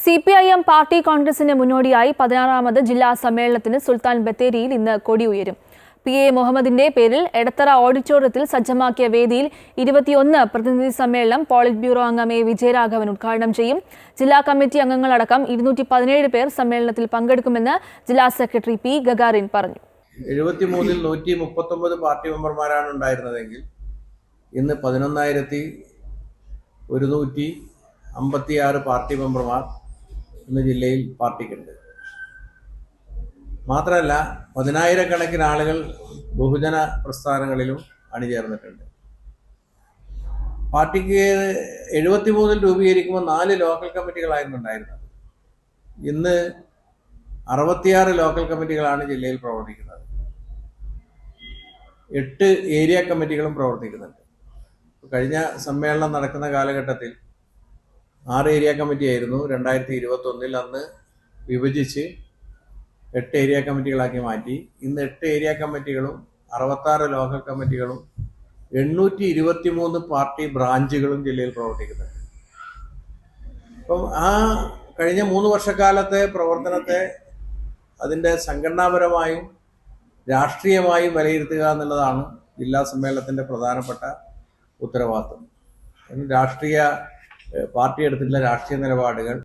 CPIM party കോൺഗ്രസിന് മുന്നോടിയായി 16ാമത് ജില്ലാ സമ്മേളനത്തിന് സുൽത്താൻ ബത്തേരിയിൽ ഇന്ന് കൊടി ഉയരും. PA മുഹമ്മദിന്റെ പേരിൽ എടത്തറ ഓഡിറ്റോറിയത്തിൽ സജ്ജമാക്കിയ വേദിയിൽ 21 പ്രതിനിധി സമ്മേളനം പോളിറ്റ് ബ്യൂറോ അംഗം A. വിജയരാഘവൻ ഉദ്ഘാടനം ചെയ്യും. ജില്ലാ കമ്മിറ്റി അംഗങ്ങളടക്കം 217 പേർ സമ്മേളനത്തിൽ പങ്കെടുക്കുമെന്ന് ജില്ലാ സെക്രട്ടറി P. ഗഗാറിൻ പറഞ്ഞു. 73-ൽ 139 പാർട്ടി മെമ്പർമാരാണ് ഉണ്ടായിരുന്നതെങ്കിൽ ഇന്ന് 11,156 പാർട്ടി മെമ്പർമാർ ഇന്ന് ജില്ലയിൽ പാർട്ടിക്കുണ്ട്. മാത്രമല്ല 10,000-കണക്കിന് ആളുകൾ ബഹുജന പ്രസ്ഥാനങ്ങളിലും അണിചേർന്നിട്ടുണ്ട്. പാർട്ടിക്ക് 73-ൽ രൂപീകരിക്കുമ്പോൾ 4 ലോക്കൽ കമ്മിറ്റികളായിരുന്നു ഉണ്ടായിരുന്നത്. ഇന്ന് 66 ലോക്കൽ കമ്മിറ്റികളാണ് ജില്ലയിൽ പ്രവർത്തിക്കുന്നത്. 8 ഏരിയ കമ്മിറ്റികളും പ്രവർത്തിക്കുന്നുണ്ട്. കഴിഞ്ഞ സമ്മേളനം നടക്കുന്ന കാലഘട്ടത്തിൽ 6 ഏരിയ കമ്മിറ്റി ആയിരുന്നു. 2021-ൽ അന്ന് വിഭജിച്ച് 8 ഏരിയ കമ്മിറ്റികളാക്കി മാറ്റി. ഇന്ന് 8 ഏരിയ കമ്മിറ്റികളും 66 ലോക്കൽ കമ്മിറ്റികളും 823 പാർട്ടി ബ്രാഞ്ചുകളും ജില്ലയിൽ പ്രവർത്തിക്കുന്നുണ്ട്. അപ്പം ആ കഴിഞ്ഞ 3 വർഷക്കാലത്തെ പ്രവർത്തനത്തെ അതിൻ്റെ സംഘടനാപരമായും രാഷ്ട്രീയമായും വിലയിരുത്തുക എന്നുള്ളതാണ് ജില്ലാ സമ്മേളനത്തിൻ്റെ പ്രധാനപ്പെട്ട ഉത്തരവാദിത്വം. പാർട്ടി എടുത്തിട്ടുള്ള രാഷ്ട്രീയ നിലപാടുകൾ